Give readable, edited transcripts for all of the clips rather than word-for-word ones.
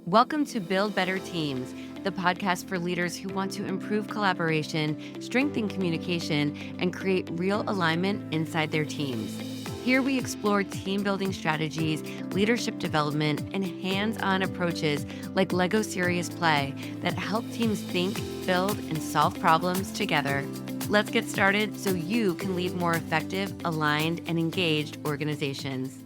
Welcome to Build Better Teams, the podcast for leaders who want to improve collaboration, strengthen communication, and create real alignment inside their teams. Here we explore team building strategies, leadership development, and hands-on approaches like Lego Serious Play that help teams think, build, and solve problems together. Let's get started so you can lead more effective, aligned, and engaged organizations.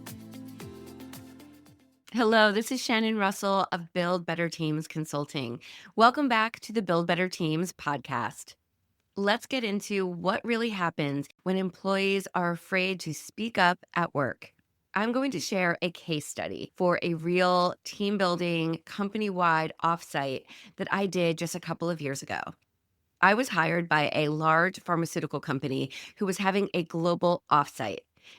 Hello, this is Shannon Russell of Build Better Teams Consulting. Welcome back to the Build Better Teams podcast. Let's get into what really happens when employees are afraid to speak up at work. I'm going to share a case study for a real team building, company-wide offsite that I did just a couple of years ago. I was hired by a large pharmaceutical company who was having a global offsite.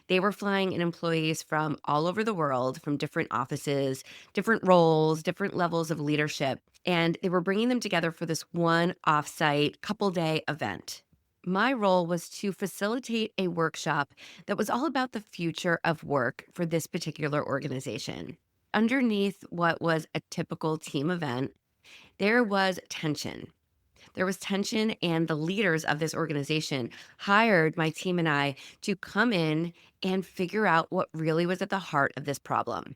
They were flying in employees from all over the world, from different offices, different roles, different levels of leadership, and they were bringing them together for this one offsite couple-day event. My role was to facilitate a workshop that was all about the future of work for this particular organization. Underneath what was a typical team event, there was tension. There was tension, and the leaders of this organization hired my team and I to come in and figure out what really was at the heart of this problem.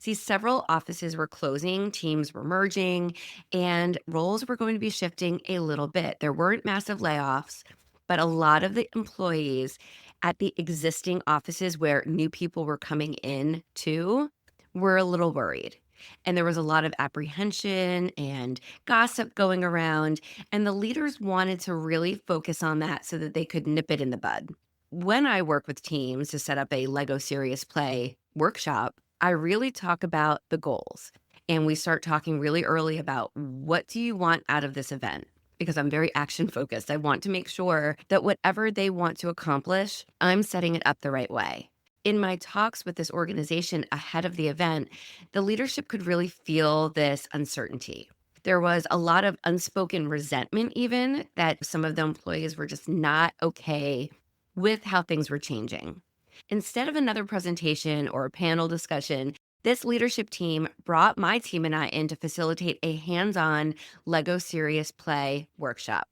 See, several offices were closing, teams were merging, and roles were going to be shifting a little bit. There weren't massive layoffs, but a lot of the employees at the existing offices where new people were coming in to were a little worried. And there was a lot of apprehension and gossip going around, and the leaders wanted to really focus on that so that they could nip it in the bud. When I work with teams to set up a Lego Serious Play workshop, I really talk about the goals. And we start talking really early about what do you want out of this event? Because I'm very action focused. I want to make sure that whatever they want to accomplish, I'm setting it up the right way. In my talks with this organization ahead of the event, the leadership could really feel this uncertainty. There was a lot of unspoken resentment, even that some of the employees were just not okay with how things were changing. Instead of another presentation or a panel discussion, this leadership team brought my team and I in to facilitate a hands-on Lego Serious Play workshop.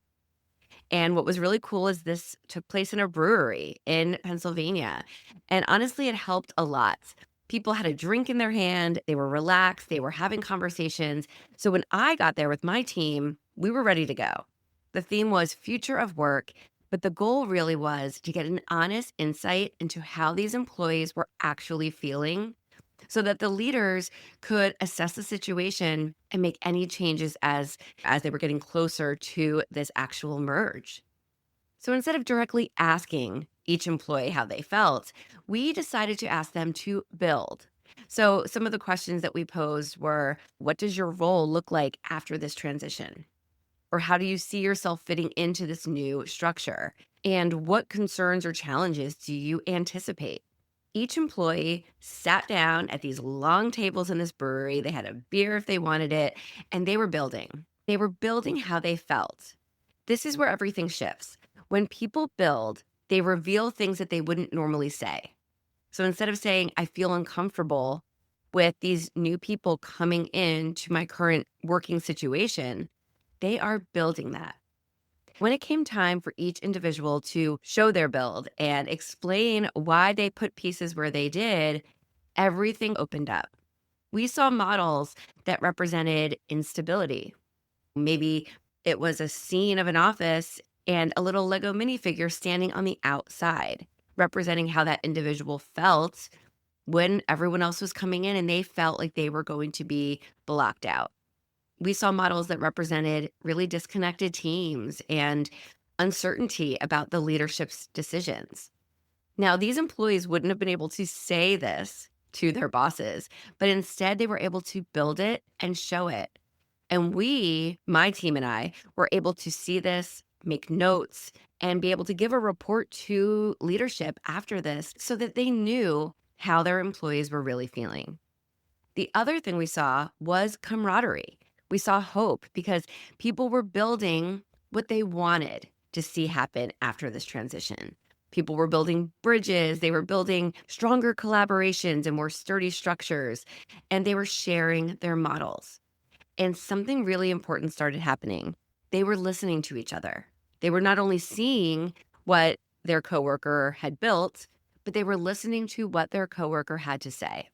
And what was really cool is this took place in a brewery in Pennsylvania. And honestly, it helped a lot. People had a drink in their hand, they were relaxed, they were having conversations. So when I got there with my team, we were ready to go. The theme was future of work, but the goal really was to get an honest insight into how these employees were actually feeling so that the leaders could assess the situation and make any changes as they were getting closer to this actual merge. So instead of directly asking each employee how they felt, we decided to ask them to build. So some of the questions that we posed were, what does your role look like after this transition? Or how do you see yourself fitting into this new structure? And what concerns or challenges do you anticipate? Each employee sat down at these long tables in this brewery. They had a beer if they wanted it, and they were building. They were building how they felt. This is where everything shifts. When people build, they reveal things that they wouldn't normally say. So instead of saying, I feel uncomfortable with these new people coming into my current working situation, they are building that. When it came time for each individual to show their build and explain why they put pieces where they did, everything opened up. We saw models that represented instability. Maybe it was a scene of an office and a little Lego minifigure standing on the outside, representing how that individual felt when everyone else was coming in and they felt like they were going to be blocked out. We saw models that represented really disconnected teams and uncertainty about the leadership's decisions. Now, these employees wouldn't have been able to say this to their bosses, but instead they were able to build it and show it. And we, my team and I, were able to see this, make notes, and be able to give a report to leadership after this so that they knew how their employees were really feeling. The other thing we saw was camaraderie. We saw hope because people were building what they wanted to see happen after this transition. People were building bridges, they were building stronger collaborations and more sturdy structures, and they were sharing their models. And something really important started happening. They were listening to each other. They were not only seeing what their coworker had built, but they were listening to what their coworker had to say.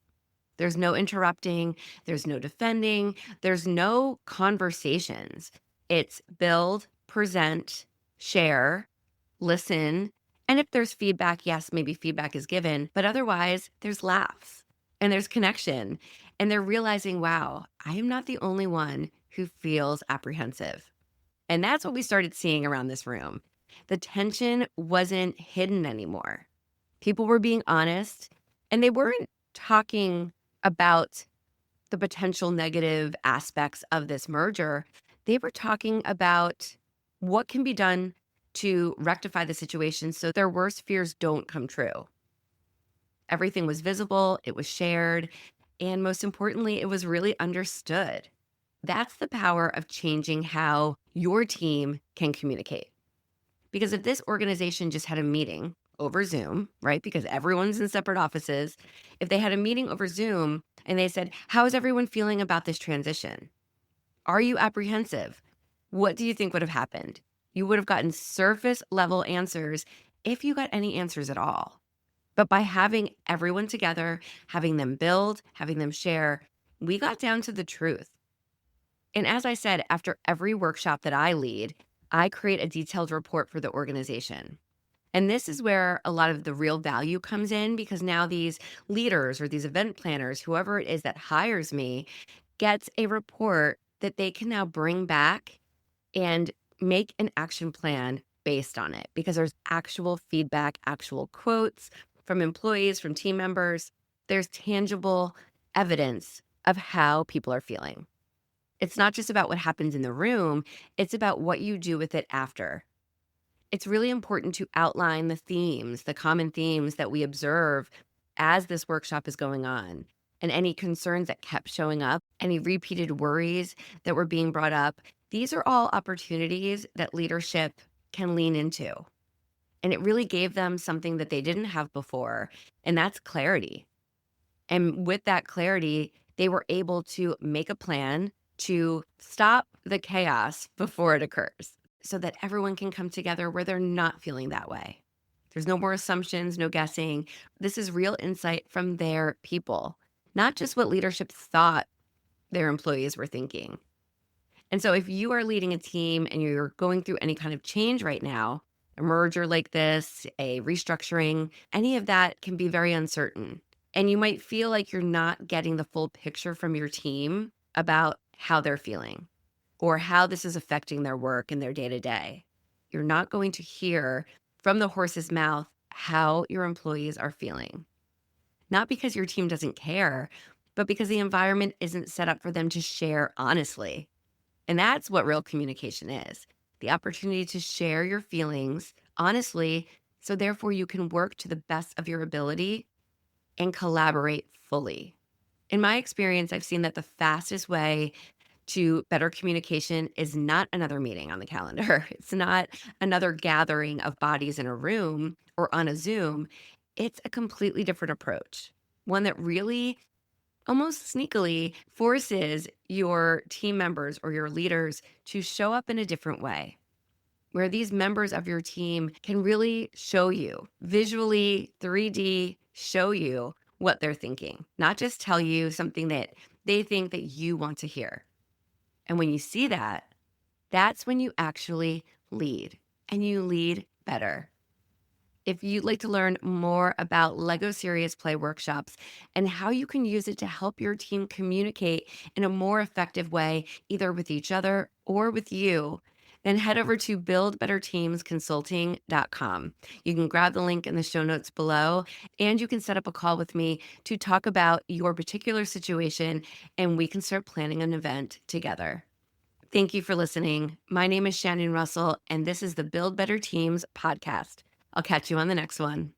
There's no interrupting, there's no defending, there's no conversations. It's build, present, share, listen. And if there's feedback, yes, maybe feedback is given, but otherwise, there's laughs and there's connection. And they're realizing, wow, I am not the only one who feels apprehensive. And that's what we started seeing around this room. The tension wasn't hidden anymore. People were being honest, and they weren't talking about the potential negative aspects of this merger. They were talking about what can be done to rectify the situation so their worst fears don't come true. Everything was visible, it was shared, and most importantly, it was really understood. That's the power of changing how your team can communicate. Because if this organization just had a meeting over Zoom, right? Because everyone's in separate offices. If they had a meeting over Zoom and they said, how is everyone feeling about this transition? Are you apprehensive? What do you think would have happened? You would have gotten surface level answers if you got any answers at all. But by having everyone together, having them build, having them share, we got down to the truth. And as I said, after every workshop that I lead, I create a detailed report for the organization. And this is where a lot of the real value comes in, because now these leaders or these event planners, whoever it is that hires me, gets a report that they can now bring back and make an action plan based on it, because there's actual feedback, actual quotes from employees, from team members. There's tangible evidence of how people are feeling. It's not just about what happens in the room, it's about what you do with it after. It's really important to outline the themes, the common themes that we observe as this workshop is going on, and any concerns that kept showing up, any repeated worries that were being brought up. These are all opportunities that leadership can lean into. And it really gave them something that they didn't have before, and that's clarity. And with that clarity, they were able to make a plan to stop the chaos before it occurs, so that everyone can come together where they're not feeling that way. There's no more assumptions, no guessing. This is real insight from their people, not just what leadership thought their employees were thinking. And so if you are leading a team and you're going through any kind of change right now, a merger like this, a restructuring, any of that can be very uncertain. And you might feel like you're not getting the full picture from your team about how they're feeling or how this is affecting their work and their day-to-day. You're not going to hear from the horse's mouth how your employees are feeling. Not because your team doesn't care, but because the environment isn't set up for them to share honestly. And that's what real communication is. The opportunity to share your feelings honestly, so therefore you can work to the best of your ability and collaborate fully. In my experience, I've seen that the fastest way to better communication is not another meeting on the calendar. It's not another gathering of bodies in a room or on a Zoom. It's a completely different approach, one that really almost sneakily forces your team members or your leaders to show up in a different way, where these members of your team can really show you visually, 3D, show you what they're thinking, not just tell you something that they think that you want to hear. And when you see that, that's when you actually lead, and you lead better. If you'd like to learn more about Lego Serious Play workshops and how you can use it to help your team communicate in a more effective way, either with each other or with you, then head over to buildbetterteamsconsulting.com. You can grab the link in the show notes below, and you can set up a call with me to talk about your particular situation, and we can start planning an event together. Thank you for listening. My name is Shannon Russell, and this is the Build Better Teams podcast. I'll catch you on the next one.